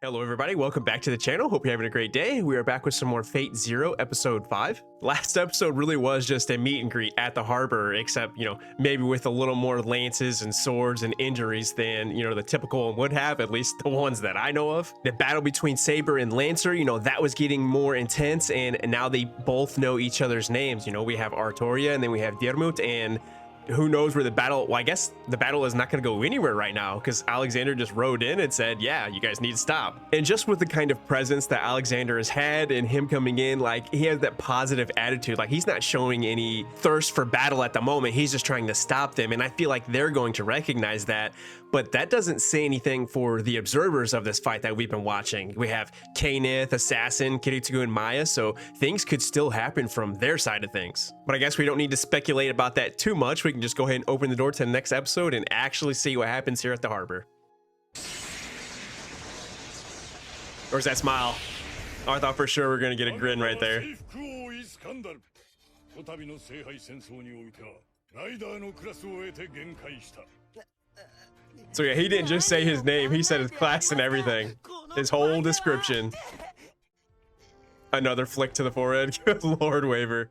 Hello everybody, welcome back to the channel. Hope you're having a great day. We are back with some more Fate Zero episode 5. Last episode really was just a meet and greet at the harbor, except, maybe with a little more lances and swords and injuries than, the typical one would have, at least the ones that I know of. The battle between Saber and Lancer, that was getting more intense, and now they both know each other's names. We have Artoria and then we have Dermut, and who knows where the battle, well, I guess the battle is not going to go anywhere right now because Alexander just rode in and said, yeah, you guys need to stop. And just with the kind of presence that Alexander has had and him coming in, like, he has that positive attitude. Like, he's not showing any thirst for battle at the moment. He's just trying to stop them. And I feel like they're going to recognize that. But that doesn't say anything for the observers of this fight that we've been watching. We have Kanith, Assassin, Kiritsugu, and Maya, so things could still happen from their side of things. But I guess we don't need to speculate about that too much. We can just go ahead and open the door to the next episode and actually see what happens here at the harbor. Where's that smile? Oh, I thought for sure we were gonna get a grin right there. So yeah, he didn't just say his name, he said his class and everything. His whole description. Another flick to the forehead. Good Lord, Waver.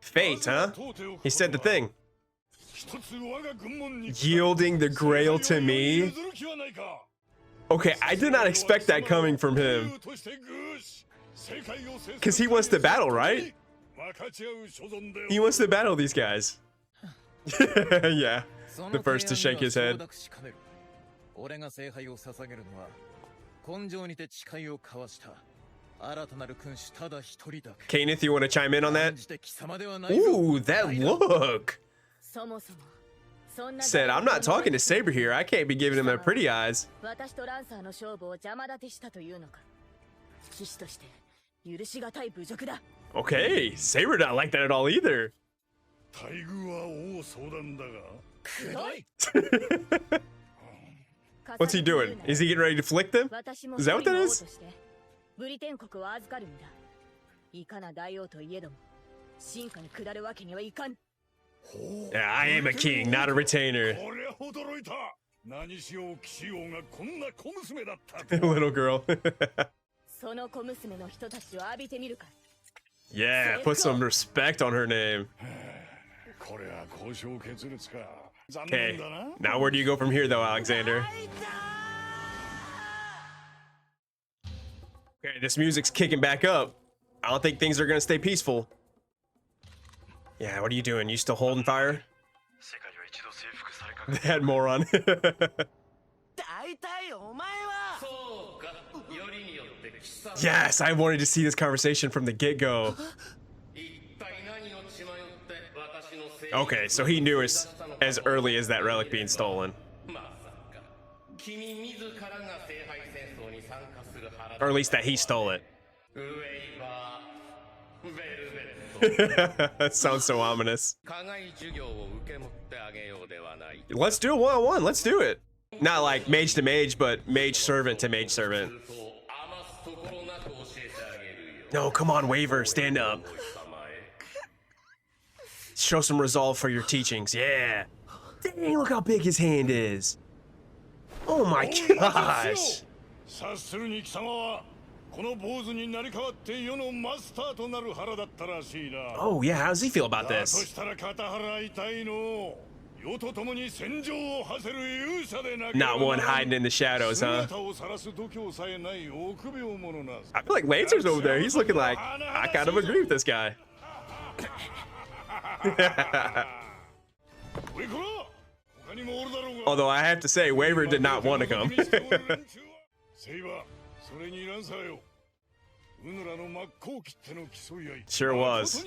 Fate, huh? He said the thing. Yielding the grail to me? Okay, I did not expect that coming from him. Because he wants to battle, right? He wants to battle these guys. Yeah, the first to shake his head. Kanith, you want to chime in on that? Ooh, that look! Said, I'm not talking to Saber here. I can't be giving him that pretty eyes. Okay, Saber not like that at all either. What's he doing? Is he getting ready to flick them? Is that what that is? Yeah, I am a king, not a retainer. Little girl. Yeah, put some respect on her name. Okay, now where do you go from here though, Alexander? Okay, this music's kicking back up. I don't think things are gonna stay peaceful. Yeah, what are you doing? You still holding fire? That moron. Yes, I wanted to see this conversation from the get-go. Okay, so he knew as early as that relic being stolen. Or at least that he stole it. That sounds so ominous. Let's do it one-on-one. Let's do it. Not like mage to mage, but mage servant to mage servant. No, come on, Waver, stand up. Show some resolve for your teachings. Yeah. Dang, look how big his hand is. Oh my gosh. Oh yeah, how does he feel about this? Not one hiding in the shadows, huh? I feel like Lancer's over there. He's looking like, I kind of agree with this guy. Although I have to say, Waver did not want to come. Sure was.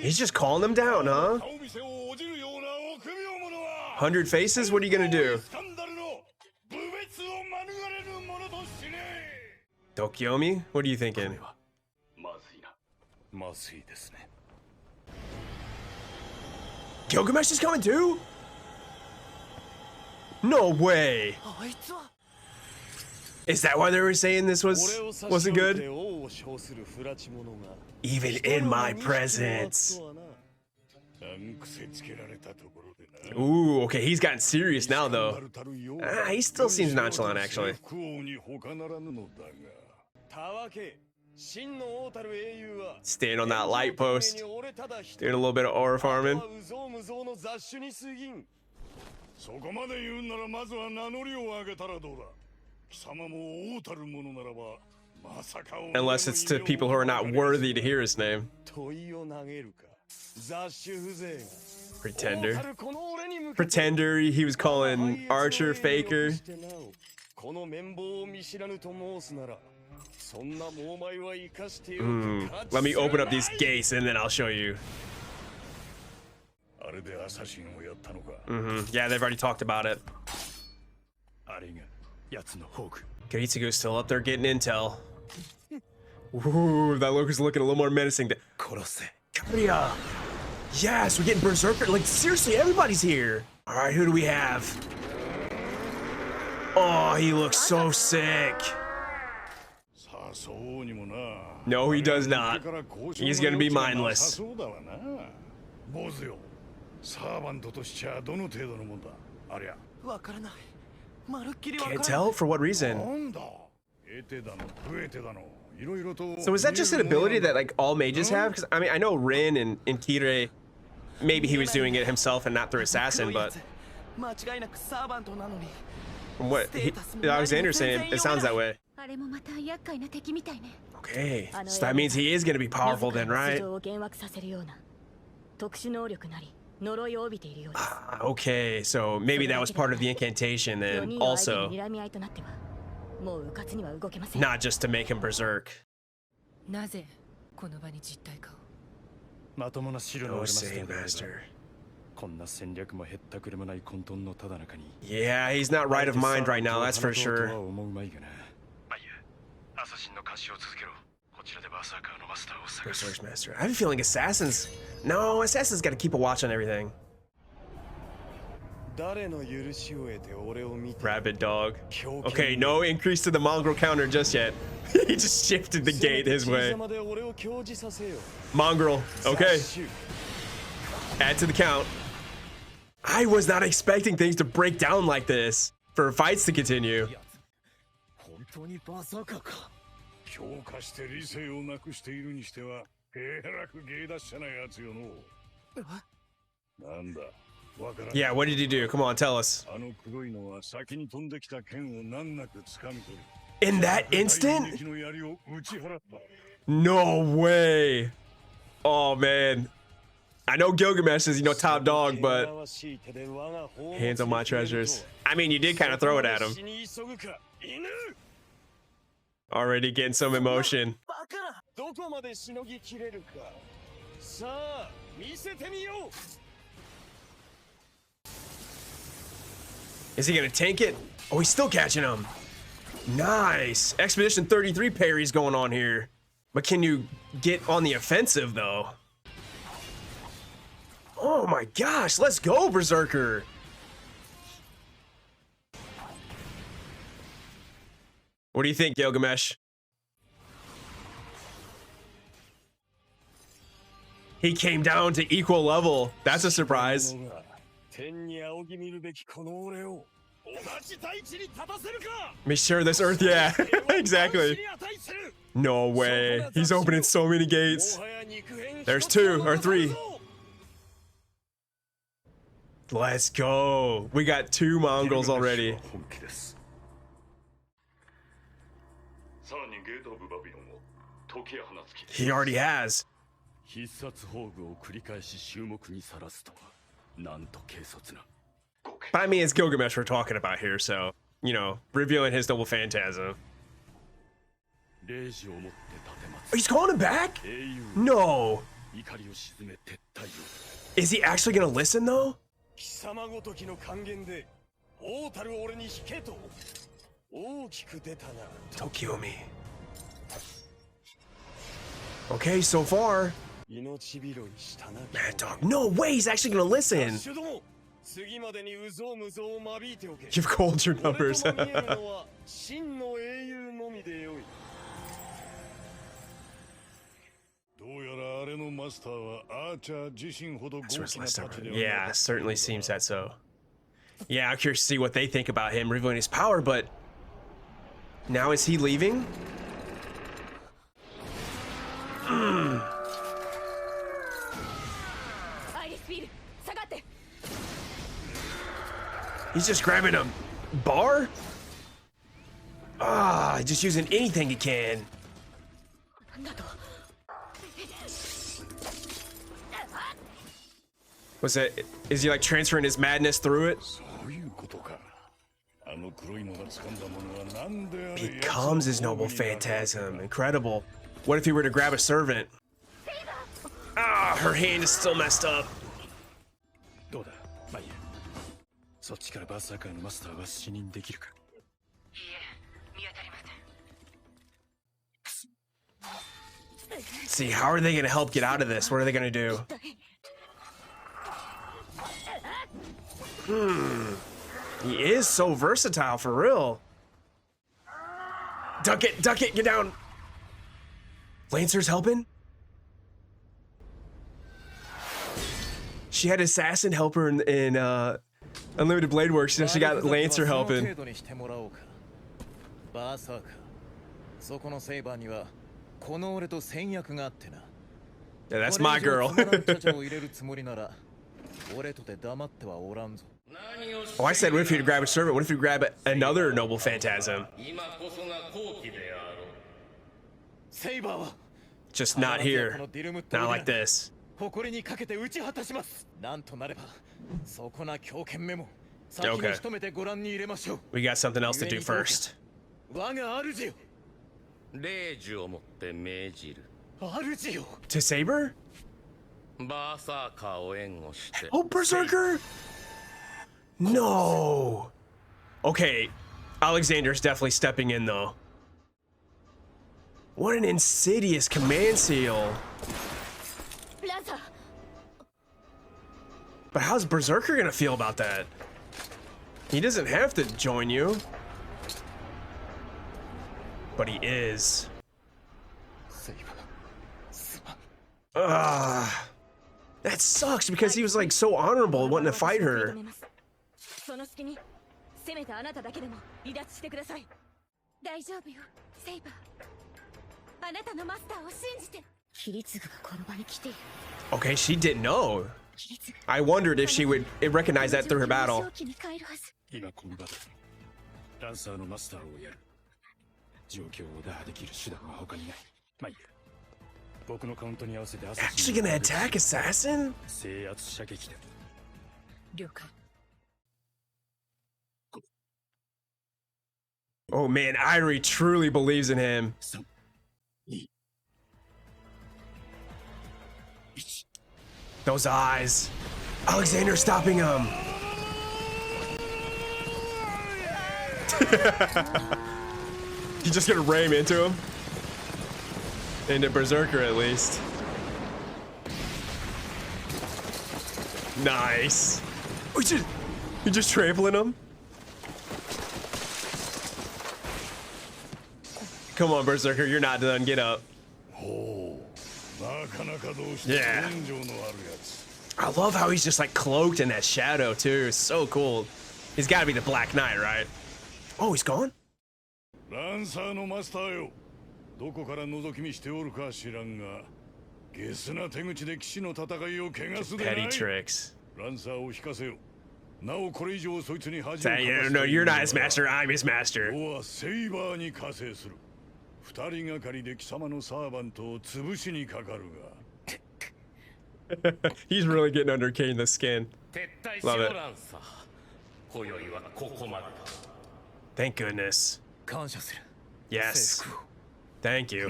He's just calling them down, huh? 100 faces? What are you gonna do? Tokyomi? What are you thinking? Gilgamesh is coming too? No way. Is that why they were saying this wasn't good? Even in my presence. Ooh, okay, he's gotten serious now though. He still seems nonchalant actually. Staying on that light post. Doing a little bit of aura farming. Unless it's to people who are not worthy to hear his name. Pretender. Pretender, he was calling Archer Faker. Let me open up these gates and then I'll show you. Yeah, they've already talked about it. Kiritsugu's still up there getting intel. Ooh, that look is looking a little more menacing. Karia! Yes, we're getting Berserker. Like, seriously, everybody's here. All right, who do we have? Oh, he looks so sick. No, he does not. He's gonna be mindless. Can't tell? For what reason? So is that just an ability that like all mages have? Because I mean, I know Rin and Kirei, maybe he was doing it himself and not through Assassin, but from what Alexander's saying, it sounds that way. Okay, so that means he is going to be powerful then, right? Okay, so maybe that was part of the incantation then also. Not just to make him berserk. No say, master. Yeah, he's not right of mind right now, that's for sure. Berserk's master. I have a feeling Assassin's... No, Assassin's got to keep a watch on everything. Rabid dog. Okay, no increase to the mongrel counter just yet. He just shifted the gate his way. Mongrel, okay. Add to the count. I was not expecting things to break down like this for fights to continue. Yeah, what did he do? Come on, tell us. In that instant? No way. Oh, man. I know Gilgamesh is, top dog, but hands on my treasures. I mean, you did kind of throw it at him. Already getting some emotion. Is he gonna tank it? Oh, he's still catching him. Nice. Expedition 33 parries going on here. But can you get on the offensive, though? Oh my gosh, let's go, Berserker. What do you think, Gilgamesh? He came down to equal level. That's a surprise. Make sure this earth, yeah, exactly. No way. He's opening so many gates. There's 2 or 3. Let's go. We got 2 Mongols already. He already has. But I mean, it's Gilgamesh we're talking about here, so, revealing his double phantasm. He's calling him back? No. Is he actually gonna listen, though? Tokyomi. Okay, so far. Mad dog. No way, he's actually gonna listen. You've called your numbers. Yeah, certainly seems that so. Yeah, I'm curious to see what they think about him revealing his power, but now is he leaving? He's just grabbing a bar? Ah, just using anything he can. Was it, is he like transferring his madness through it? Becomes his noble phantasm. Incredible. What if he were to grab a servant? Ah, her hand is still messed up. See, how are they gonna help get out of this? What are they gonna do? He is so versatile, for real. Duck it, get down. Lancer's helping? She had Assassin help her in Unlimited Blade Works, so she got Lancer helping. Yeah, that's my girl. Oh, I said, what if you grab a servant? What if you grab another noble phantasm? Just not here. Not like this. Okay. We got something else to do first. To Saber? Oh, Berserker! No! Okay, Alexander's definitely stepping in though. What an insidious command seal. But how's Berserker gonna feel about that? He doesn't have to join you. But he is. That sucks because he was like so honorable wanting to fight her. Okay, she didn't know. I wondered if she would recognize that through her battle. Actually gonna attack Assassin? Oh man, Irie truly believes in him. Those eyes. Alexander stopping him. You just gonna ram into him? Into Berserker at least. Nice. You just trampling him? Come on, Berserker, you're not done. Get up. Yeah. I love how he's just like cloaked in that shadow too. It's so cool. He's got to be the Black Knight, right? Oh, he's gone? Petty tricks. No, you're not his master, I'm his master. He's really getting under Kane's skin. Love it. Thank goodness. Yes. Thank you.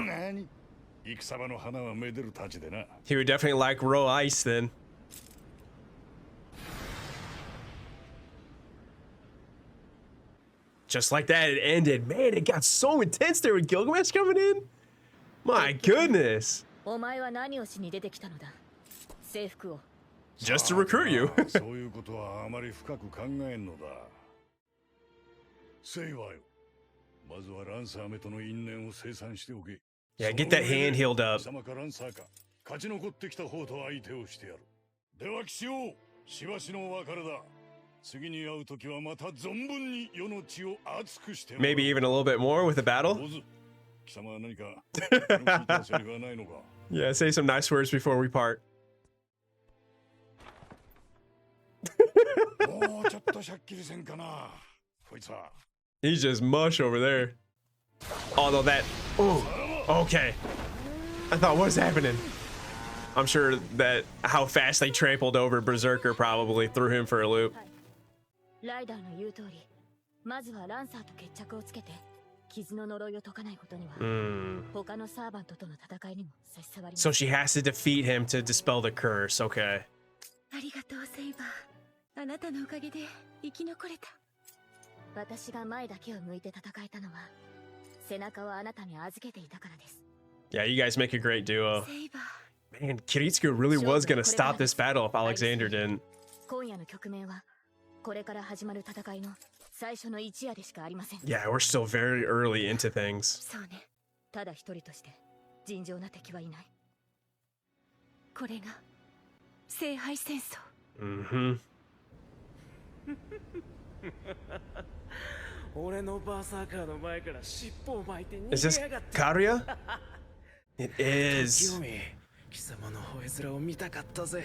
He would definitely like raw ice then. Just like that, it ended. Man, it got so intense there with Gilgamesh coming in. My goodness. just to recruit you. そういうことはあまり深く考えんのだ。セイバーよ。まずはランサーめとの因縁を清算しておけ。Yeah, get that hand healed up. 貴様かランサーか勝ち残ってきた方と相手をしてやる。では騎士王、しばしのお別れだ。次に会う時はまた存分に世の血を熱くして。Maybe even a little bit more with a battle. 貴様は何か聞いたセリフはないのか? Yeah, say some nice words before we part. もうちょっとしゃっきりせんかな。こいつは。He's just mush over there. Although that, oh, okay. I thought, what's happening? I'm sure that how fast they trampled over Berserker probably threw him for a loop. So she has to defeat him to dispel the curse. Okay. ありがとうセイバー。あなたのおかげで生き残れた。私が前だけを向いて戦えたのは背中をあなたに預けていたからです。 Yeah, you guys make a great duo. Man, Kiritsugu really was gonna stop this battle if Alexander didn't. 今夜の局面はこれから始まる戦いの最初の一夜でしかありません。 Yeah, we're still very early into things. そうね。ただ一人として尋常な敵はいない。これが聖杯戦争。Mm-hmm. 俺のバーサーカーの前から尻尾を巻いて逃 Is this げやがって。 Karia? It is. 貴様の吠え面を見たかったぜ。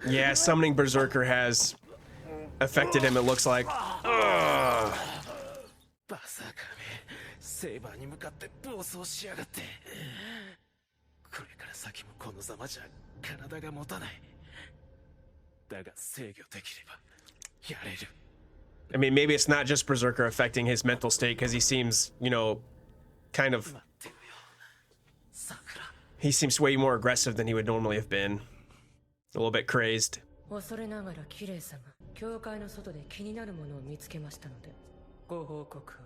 Yeah, summoning Berserker has affected him, it looks like. バーサーカーめ、セイバーに向かって暴走しやがって。これから先もこのざまじゃ体が持たない。だが制御できればやれる。 I mean, maybe it's not just Berserker affecting his mental state because he seems, you know, kind of. He seems way more aggressive than he would normally have been. A little bit crazed. 恐れながら綺麗様、教会の外で気になるものを見つけましたのでご報告を。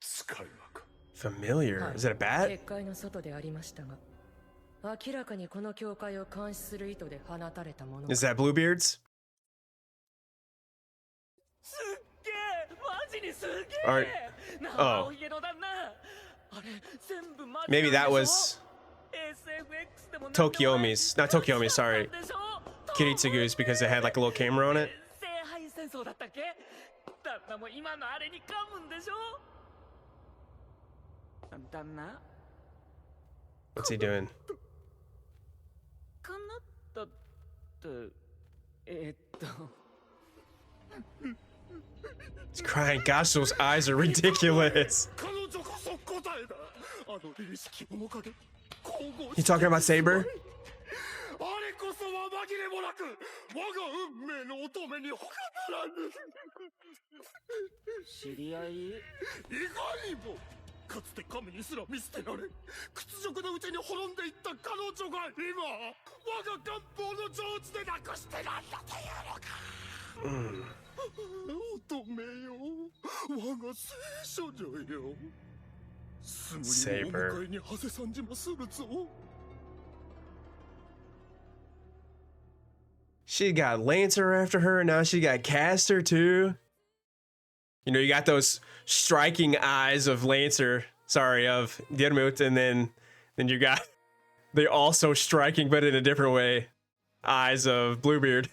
使い魔か。 Familiar? Is it a bat? 結界の外でありましたが、明らかにこの教会を監視する意図で放たれたもの。 Is that Bluebeard's? すっげえ、マジにすっげ Alright. え。な Oh. お家の旦那。あれ全部マジ Maybe なん that でしょ was SFX でもなんでもない Tokyomi's. Not Tokyomi's, sorry. Kiritsugu's because it had like a little camera on it. 聖杯戦争だったっけ？旦那も今のあれに噛むんでしょ？旦那？ What's he doing? かなったってHe's crying. Gosh, those eyes are ridiculous. You talking about Saber? あれこそは紛れもなく我が運命の乙女に他ならぬ。知り合い？意外にもかつて神にすら見捨てられ屈辱のうちに滅んでいった彼女が今我が願望の成就でなくしてなんだというのか。乙女よ、我が聖書女よ。すぐにお迎えにはせさんじまするぞ。She got Lancer after her, and now she got Caster too. You know, you got those striking eyes of Lancer, sorry, of Dirmut, and then you got the also striking, but in a different way, eyes of Bluebeard.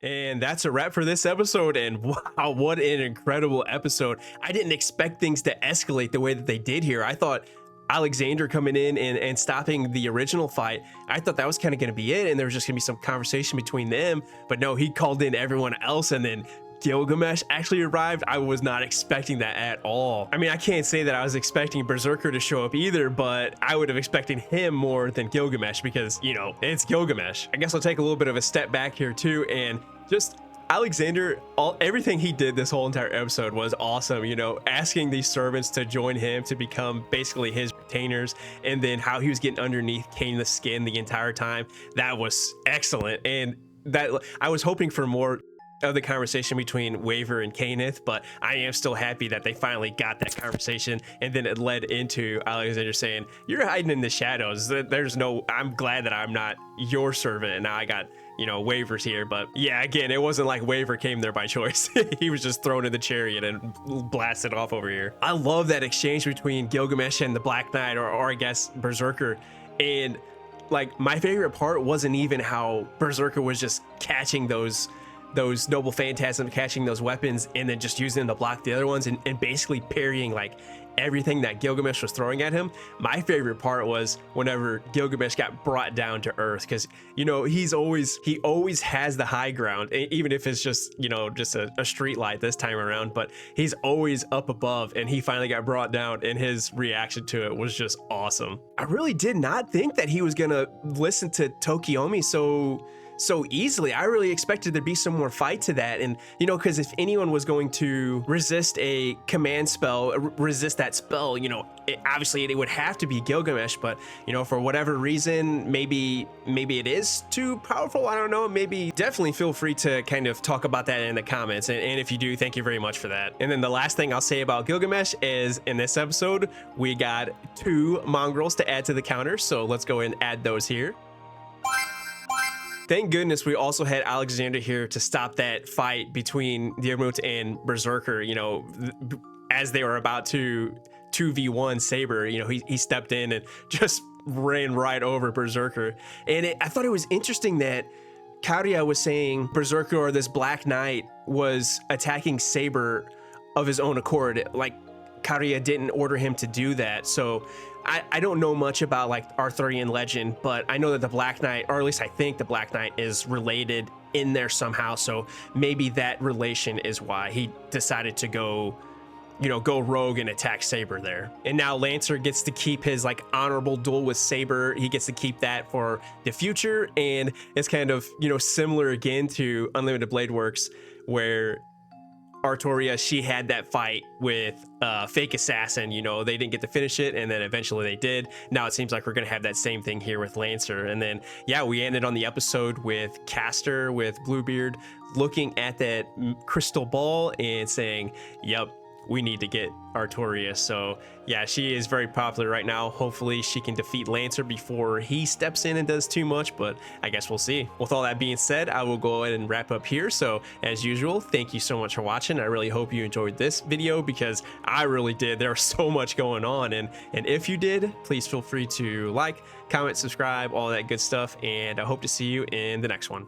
And that's a wrap for this episode, and wow, what an incredible episode. I didn't expect things to escalate the way that they did here. I thought Alexander coming in and stopping the original fight, I thought that was kind of going to be it, and there was just going to be some conversation between them, but no, he called in everyone else, and then Gilgamesh actually arrived. I was not expecting that at all. I mean, I can't say that I was expecting Berserker to show up either, but I would have expected him more than Gilgamesh because, you know, it's Gilgamesh. I guess I'll take a little bit of a step back here too, and just Alexander, everything he did this whole entire episode was awesome. You know, asking these servants to join him to become basically his retainers, and then how he was getting underneath Kane the skin the entire time. That was excellent, and that I was hoping for more of the conversation between Waver and Kenneth, but I am still happy that they finally got that conversation, and then it led into Alexander saying, "You're hiding in the shadows. There's no. I'm glad that I'm not your servant, and now I got." Waver's here. But yeah, again, it wasn't like Waver came there by choice. He was just thrown in the chariot and blasted off over here. I love that exchange between Gilgamesh and the Black Knight, or I guess Berserker. And like, my favorite part wasn't even how Berserker was just catching those noble phantasms, catching those weapons, and then just using them to block the other ones, and basically parrying like everything that Gilgamesh was throwing at him. My favorite part was whenever Gilgamesh got brought down to earth, because he always has the high ground, even if it's just just a street light this time around, but he's always up above, and he finally got brought down, and his reaction to it was just awesome. I really did not think that he was gonna listen to Tokiomi so easily. I really expected there to be some more fight to that, and because if anyone was going to resist a command spell, resist that spell, obviously it would have to be Gilgamesh, but for whatever reason, maybe it is too powerful. I don't know. Maybe. Definitely feel free to kind of talk about that in the comments, and if you do, thank you very much for that. And then the last thing I'll say about Gilgamesh is, in this episode we got 2 mongrels to add to the counter, so let's go and add those here. Thank goodness we also had Alexander here to stop that fight between Diarmuid and Berserker. As they were about to 2v1 Saber, he stepped in and just ran right over Berserker. And I thought it was interesting that Karya was saying Berserker, or this Black Knight, was attacking Saber of his own accord. Like, Karya didn't order him to do that. So I don't know much about like Arthurian legend, but I know that the Black Knight, or at least I think the Black Knight, is related in there somehow. So maybe that relation is why he decided to go rogue and attack Saber there. And now Lancer gets to keep his like honorable duel with Saber. He gets to keep that for the future, and it's kind of similar again to Unlimited Blade Works, where Artoria, she had that fight with Fake Assassin. They didn't get to finish it, and then eventually they did. Now it seems like we're gonna have that same thing here with Lancer. And then yeah, we ended on the episode with Castor, with Bluebeard, looking at that crystal ball and saying, yep, we need to get Artoria. So yeah, she is very popular right now. Hopefully she can defeat Lancer before he steps in and does too much, but I guess we'll see. With all that being said, I will go ahead and wrap up here. So as usual, thank you so much for watching. I really hope you enjoyed this video, because I really did. There was so much going on, and if you did, please feel free to like, comment, subscribe, all that good stuff, and I hope to see you in the next one.